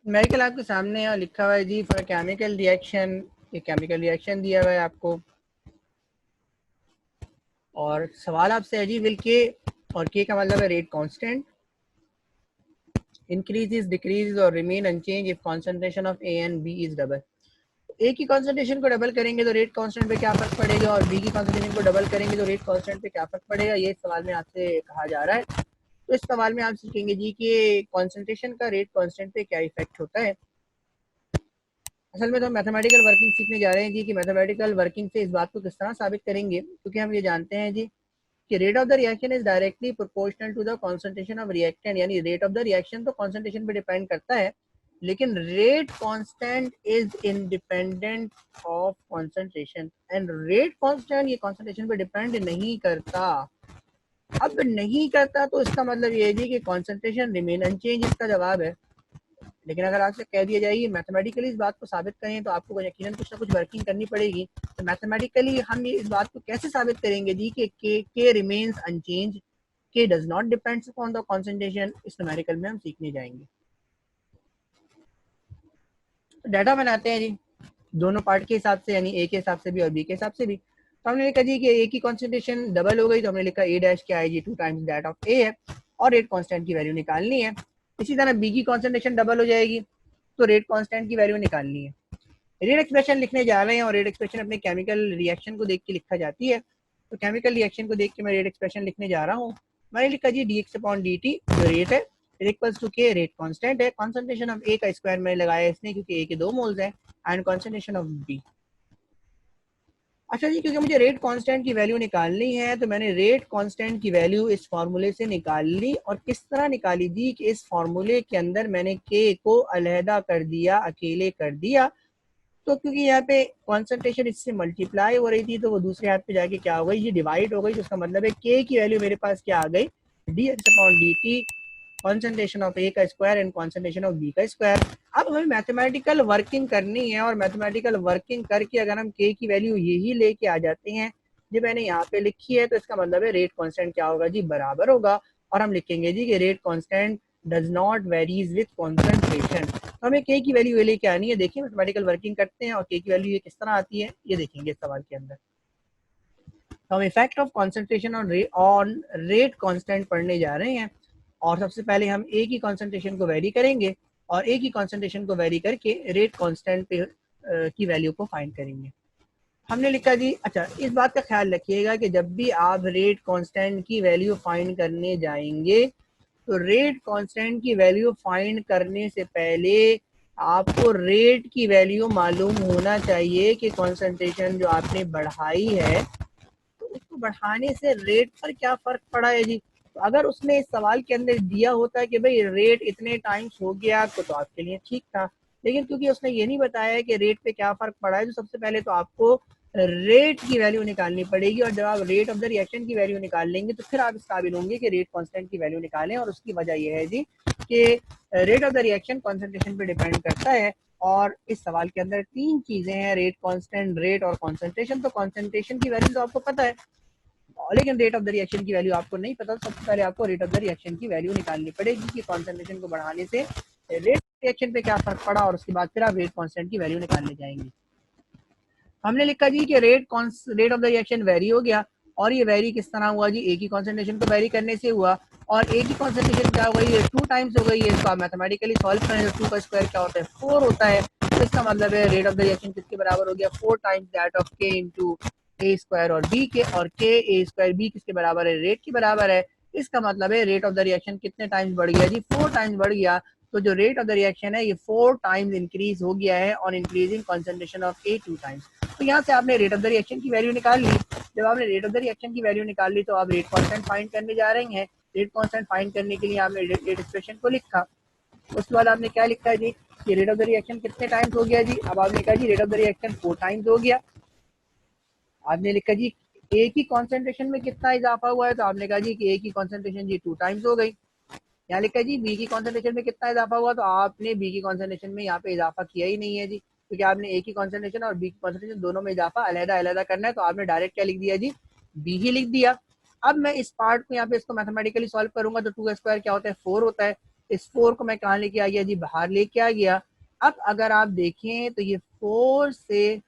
Medical आपके सामने है और लिखा हुआ है जी फॉर केमिकल रिएक्शन, ये केमिकल रिएक्शन दिया हुआ है आपको और सवाल आपसे है जी विल के, और के का मतलब है रेट कांस्टेंट, इंक्रीजेस डिक्रीज और remain unchanged if concentration of A and B is double. A की कंसंट्रेशन को डबल करेंगे तो रेट कांस्टेंट पे क्या फर्क पड़ेगा, और बी की कंसंट्रेशन को डबल करेंगे तो रेट कांस्टेंट पे क्या फर्क पड़ेगा, ये सवाल में आपसे कहा जा रहा है। तो इस सवाल में आप सीखेंगे जी कि कंसंट्रेशन का रेट कांस्टेंट पे क्या इफेक्ट होता है। असल में तो हम मैथमेटिकल वर्किंग सीखने जा रहे हैं जी कि मैथमेटिकल वर्किंग से इस बात को किस तरह साबित करेंगे, क्योंकि हम ये जानते हैं जी कि rate of the reaction is directly proportional to the concentration of reactant, यानी रेट ऑफ द रिएक्शन तो कंसंट्रेशन पे डिपेंड करता है, लेकिन rate constant is independent of concentration, and rate constant ये कंसंट्रेशन पे डिपेंड नहीं करता। अब नहीं करता तो इसका मतलब ये है जी कि कंसंट्रेशन रिमेन अनचेंज, इसका जवाब है। लेकिन अगर आपसे कह दिया जाए मैथमेटिकली इस बात को साबित करें तो आपको यकीनन कुछ ना कुछ वर्किंग करनी पड़ेगी। तो मैथमेटिकली हम ये इस बात को कैसे साबित करेंगे जी कि के रिमेन्स अनचेंज, के does not depends upon the concentration, इस न्यूमेरिकल में हम सीखने जाएंगे। तो डाटा बनाते हैं जी दोनों पार्ट के हिसाब से, यानी ए के हिसाब से भी और बी के हिसाब से भी। तो हमने लिखा जी कि ए की कॉन्सेंट्रेशन डबल हो गई, तो हमने लिखा ए डैश क्या है जी 2 टाइम्स दैट ऑफ ए है, और रेट कांस्टेंट की वैल्यू निकालनी है। इसी तरह बी की कॉन्सेंट्रेशन डबल हो जाएगी तो रेट कांस्टेंट की वैल्यू निकालनी है। रेट एक्सप्रेशन लिखने जा रहे हैं और रेट एक्सप्रेशन अपने केमिकल रिएक्शन को देख के लिखा जाती है। तो केमिकल रिएक्शन को देख के मैं रेट एक्सप्रेशन लिखने जा रहा हूँ। मैंने लिखा G D X upon D T जो रेट है इक्वल्स टू के, रेट कांस्टेंट है, कॉन्सेंट्रेशन ऑफ ए का स्क्वायर मैंने लगाया इसने क्योंकि ए के 2 मोल्स हैं, एंड कॉन्सेंट्रेशन ऑफ बी। अच्छा जी, क्योंकि मुझे रेट कांस्टेंट की वैल्यू निकालनी है तो मैंने रेट कांस्टेंट की वैल्यू इस फार्मूले से निकाल ली। और किस तरह निकाली जी कि इस फार्मूले के अंदर मैंने के को अलहदा कर दिया, अकेले कर दिया। तो क्योंकि यहाँ पे कॉन्सेंट्रेशन इससे मल्टीप्लाई हो रही थी तो वो दूसरे हाथ पे जाके क्या हो गई, ये डिवाइड हो गई। तो उसका मतलब है के की वैल्यू मेरे पास क्या आ गई, D X upon D T, concentration of A का square and concentration of B का स्क्वायर। अब हमें मैथमेटिकल वर्किंग करनी है और मैथमेटिकल वर्किंग करके अगर हम के की वैल्यू यही लेके आ जाते हैं जो मैंने यहाँ पे लिखी है, तो इसका मतलब है रेट कांस्टेंट क्या होगा जी, बराबर होगा। और हम लिखेंगे जी कि rate constant does not varies with concentration. तो हमें के की वैल्यू ये लेके आनी है। देखिए मैथमेटिकल वर्किंग करते हैं और के की वैल्यू ये किस तरह आती है ये देखेंगे इस सवाल के अंदर। तो हम effect of concentration on rate constant पढ़ने जा रहे हैं। और सबसे पहले हम ए की कॉन्सेंट्रेशन को वेरी करेंगे और ए की कॉन्सेंट्रेशन को वेरी करके रेट कांस्टेंट पे की वैल्यू को फाइंड करेंगे। हमने लिखा जी, अच्छा इस बात का ख्याल रखिएगा कि जब भी आप रेट कांस्टेंट की वैल्यू फाइंड करने जाएंगे तो रेट कांस्टेंट की वैल्यू फाइंड करने से पहले आपको रेट की वैल्यू मालूम होना चाहिए कि कॉन्सेंट्रेशन जो आपने बढ़ाई है तो उसको बढ़ाने से रेट पर क्या फर्क पड़ा है जी। तो अगर उसने इस सवाल के अंदर दिया होता कि भाई रेट इतने टाइम्स हो गया तो आपके लिए ठीक था, लेकिन क्योंकि उसने ये नहीं बताया कि रेट पे क्या फर्क पड़ा है, तो सबसे पहले तो आपको रेट की वैल्यू निकालनी पड़ेगी। और जब आप रेट ऑफ द रिएक्शन की वैल्यू निकाल लेंगे तो फिर आप इस काबिल होंगे कि रेट कांस्टेंट की वैल्यू निकालें। और उसकी वजह यह है जी कि rate of the reaction concentration पे डिपेंड करता है। और इस सवाल के अंदर 3 चीजें हैं, रेट कांस्टेंट, रेट और कॉन्सेंट्रेशन। तो कॉन्सेंट्रेशन की वैल्यू तो आपको पता है लेकिन रेट ऑफ द रिएक्शन की वैल्यू आपको नहीं पता। सबसे पहले आपको रेट ऑफ द रिएक्शन की वैल्यू निकालनी पड़ेगी कि कॉन्सेंट्रेशन को बढ़ाने से रेट रिएक्शन पे क्या फर्क पड़ा, और उसके बाद फिर आप रेट कांस्टेंट की वैल्यू निकालने जाएंगे। हमने लिखा जी कि rate of the reaction very हो गया। और ये वेरी किस तरह हुआ जी, ए की कॉन्सेंट्रेशन को वेरी करने से हुआ। और ए की कॉन्सेंट्रेशन क्या हो गई है, 2 टाइम्स हो गई है। इसको आप मैथमेटिकली सॉल्व करें तो 2 का स्क्वायर क्या होता है, 4 होता है। तो इसका मतलब है रेट ऑफ द रिएक्शन किसके बराबर हो गया, 4 टाइम्स दैट ऑफ के इंटू ए स्क्वायर और बी के, और के ए स्क्वायर बी किसके बराबर है, रेट के बराबर है। इसका मतलब है रेट ऑफ द रिएक्शन कितने टाइम्स बढ़ गया जी, 4 टाइम्स बढ़ गया। तो जो रेट ऑफ द रिएक्शन है ये 4 टाइम्स इंक्रीज हो गया है on increasing concentration of A 2 times. तो यहाँ से आपने रेट ऑफ द रिएक्शन की वैल्यू निकाल ली। जब आपने रेट ऑफ द रिएक्शन की वैल्यू निकाल ली तो आप रेट कांस्टेंट फाइंड करने जा रहे हैं। रेट कांस्टेंट फाइंड करने के लिए आपने रेट एक्सप्रेशन को लिखा। उसके बाद आपने क्या लिखा है जी कि रेट ऑफ द रिएक्शन कितने टाइम्स हो गया जी। अब आपने कहा जी rate of the reaction 4 times हो गया। आपने लिखा जी ए की कॉन्सेंट्रेशन में कितना इजाफा हुआ है, तो आपने कहा जी कि ए की कॉन्सेंट्रेशन जी 2 टाइम्स हो गई। यहाँ लिखा जी बी की कॉन्सेंट्रेशन में कितना इजाफा हुआ, तो आपने बी की कॉन्सेंट्रेशन में यहाँ पे इजाफा किया ही नहीं है जी, क्योंकि आपने ए की कॉन्सेंट्रेशन और बी की कॉन्सेंट्रेशन दोनों में इजाफा अलहदा अलहदा करना है। तो आपने डायरेक्ट क्या लिख दिया जी, बी ही लिख दिया। अब मैं इस पार्ट को यहाँ पे इसको मैथमेटिकली सॉल्व करूंगा तो 2 का स्क्वायर क्या होता है, 4 होता है। इस 4 को मैं कहाँ लेके आ गया जी, बाहर लेके आ गया। अब अगर आप देखें तो ये 4 से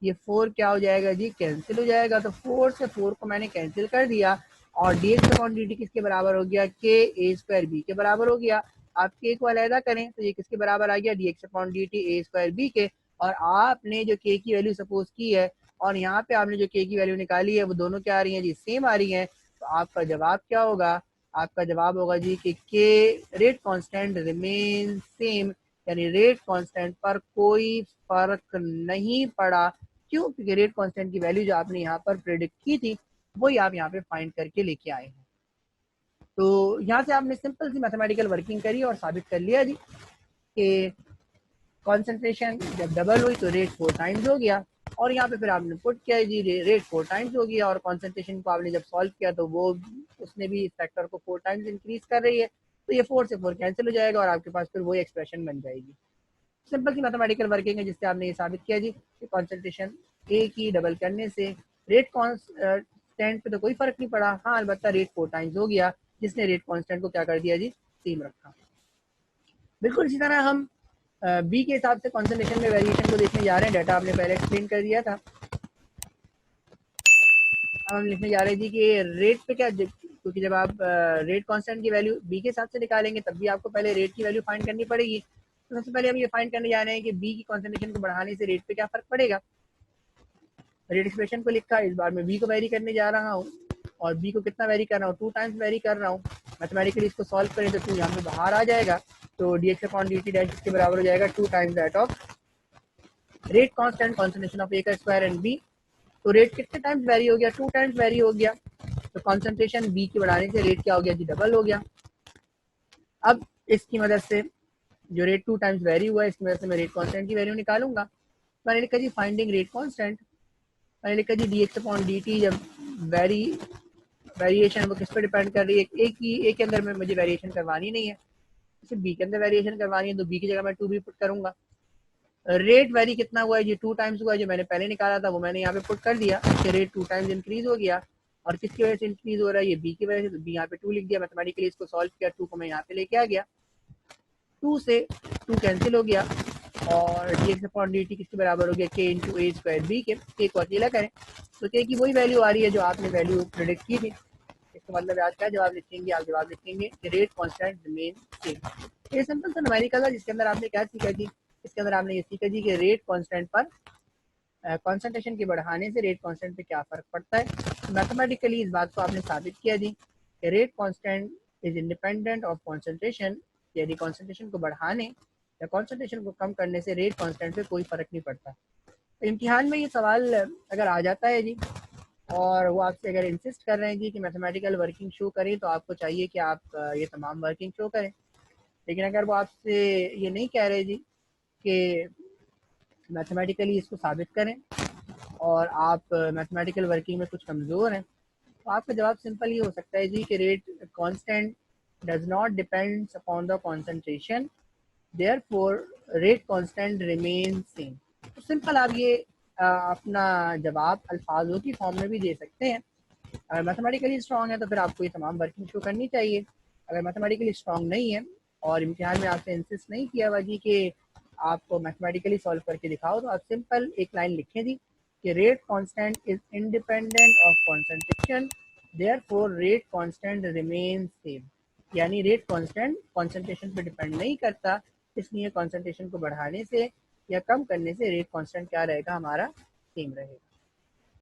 ये 4 क्या हो जाएगा जी, कैंसिल हो जाएगा। तो 4 से 4 को मैंने कैंसिल कर दिया और dx अपॉन dt किसके बराबर हो गया, k a स्क्वायर b के बराबर हो गया। आप k को अलहदा करें तो ये किसके बराबर आ गया, dx upon dt a square b के। और आपने जो k की वैल्यू सपोज की है और यहाँ पे आपने जो k की वैल्यू निकाली है वो दोनों क्या आ रही है जी, सेम आ रही है। तो आपका जवाब क्या होगा, आपका जवाब होगा जी कि k rate constant remain same, यानी रेट कांस्टेंट पर कोई फर्क नहीं पड़ा। क्यों, क्योंकि रेट कांस्टेंट की वैल्यू जो आपने यहाँ पर प्रेडिक्ट की थी वही आप यहाँ पे फाइंड करके लेके आए हैं। तो यहाँ से आपने सिंपल सी मैथमेटिकल वर्किंग करी और साबित कर लिया जी कि कॉन्सेंट्रेशन जब डबल हुई तो रेट 4 टाइम्स हो गया। और यहाँ पे फिर आपने पुट किया जी रेट 4 टाइम्स हो गया और कॉन्सेंट्रेशन को आपने जब सॉल्व किया तो वो उसने भी इस फैक्टर को 4 टाइम्स इंक्रीज कर रही है। तो ये 4 से 4 कैंसिल हो जाएगा और आपके पास फिर वही एक्सप्रेशन बन जाएगी। सिंपल सी मैथमेटिकल वर्किंग है जिससे आपने ये साबित किया जी कि कॉन्सेंट्रेशन ए की डबल करने से रेट कांस्टेंट पे तो कोई फर्क नहीं पड़ा। हाँ अलबत्ता रेट 4 टाइम्स हो गया जिसने रेट कांस्टेंट को क्या कर दिया जी, सेम रखा। बिल्कुल इसी तरह हम बी के हिसाब से कॉन्सेंट्रेशन में वेरिएशन को देखने जा रहे हैं। डाटा आपने पहले एक्सप्लेन कर दिया था। अब हम लिखने जा रहे हैं जी कि रेट पे क्या, क्योंकि जब आप रेट कांस्टेंट की वैल्यू बी के हिसाब से निकालेंगे तब भी आपको पहले रेट की वैल्यू फाइंड करनी पड़ेगी। तो सबसे पहले हम ये फाइंड करने जा रहे हैं कि बी की कॉन्सेंट्रेशन को बढ़ाने से रेट पे क्या फर्क पड़ेगा। रेट एक्सप्रेशन को लिखा, इस बार मैं बी को वेरी करने जा रहा हूँ और बी को कितना वेरी कर रहा हूँ, 2 टाइम्स वेरी कर रहा हूँ। मैथमेटिकली इसको सॉल्व करें तो 2 यहाँ पे बाहर आ जाएगा। तो dx अपॉन dt डैश इसके बराबर हो जाएगा 2 times that of rate constant concentration of A का स्क्वायर एंड बी। तो रेट कितने टाइम्स वेरी हो गया, 2 टाइम्स वेरी हो गया। तो कॉन्सेंट्रेशन बी के बढ़ाने से रेट क्या हो गया जी, डबल हो गया। अब इसकी मदद से जो रेट 2 टाइम्स वेरी हुआ है इसकी वजह से मैं रेट कांस्टेंट की वैल्यू निकालूंगा। मैंने लिखा जी फाइंडिंग रेट कांस्टेंट, मैंने लिखा जी dx अपॉन dt जब वेरिएशन वो किस पर डिपेंड कर रही है, एक के अंदर में मुझे वेरिएशन करवानी नहीं है, सिर्फ बी के अंदर वेरिएशन करवानी है। तो बी की जगह मैं 2 भी पुट करूंगा। रेट वेरी कितना हुआ है जी, 2 टाइम्स हुआ है। जो मैंने पहले निकाला था वो मैंने यहाँ पे पुट कर दिया कि रेट 2 टाइम्स इंक्रीज हो गया। और किसकी वजह से इंक्रीज हो रहा है, ये बी की वजह से। तो बी यहाँ पे 2 लिख दिया, मैथमेटिकली इसको सॉल्व किया, 2 को मैं यहाँ पे लेके आ गया, 2 से 2 कैंसिल हो गया और dx अपॉन dt किसके बराबर हो गया, k इंटू ए स्क्वायर बी के। k को अकेला करें तो k की वही वैल्यू आ रही है जो आपने वैल्यू प्रेडिक्ट की थी। इसका मतलब आज क्या जवाब लिखेंगे, आप जवाब लिखेंगे रेट कांस्टेंट रिमेन सेम। ये सिंपल सा न्यूमेरिकल है जिसके अंदर आपने क्या सीखा जी, इसके अंदर आपने ये सीखा जी कि रेट कांस्टेंट पर कॉन्सेंट्रेशन के बढ़ाने से रेट कांस्टेंट पे क्या फर्क पड़ता है। मैथमेटिकली इस बात को आपने साबित किया जी कि rate constant is independent of concentration, यानी कॉन्सेंट्रेशन को बढ़ाने या कॉन्सेंट्रेशन को कम करने से रेट कांस्टेंट पे कोई फर्क नहीं पड़ता। तो इम्तिहान में ये सवाल अगर आ जाता है जी और वो आपसे अगर इंसिस्ट कर रहे हैं जी कि मैथमेटिकल वर्किंग शो करें तो आपको चाहिए कि आप ये तमाम वर्किंग शो करें। लेकिन अगर वो आपसे ये नहीं कह रहे जी कि मैथमेटिकली इसको साबित करें और आप मैथमेटिकल वर्किंग में कुछ कमज़ोर हैं, तो आपका जवाब सिंपल ये हो सकता है जी कि rate constant does not depends upon the concentration, therefore rate constant remain same. तो सिंपल आप ये अपना जवाब अल्फाजों की फॉर्म में भी दे सकते हैं। अगर मैथमेटिकली स्ट्रॉन्ग है तो फिर आपको ये तमाम वर्किंग शो करनी चाहिए। अगर मैथमेटिकली स्ट्रॉन्ग नहीं है और इम्तिहान में आपसे इंसिस्ट नहीं किया हुआ जी कि आपको मैथमेटिकली सॉल्व करके दिखाओ, तो आप सिंपल एक लाइन लिखें जी कि rate constant is independent of concentration, therefore rate constant remain same. यानी रेट कांस्टेंट कॉन्सेंट्रेशन पे डिपेंड नहीं करता, इसलिए कॉन्सेंट्रेशन को बढ़ाने से या कम करने से रेट कांस्टेंट क्या रहेगा, हमारा सेम रहेगा।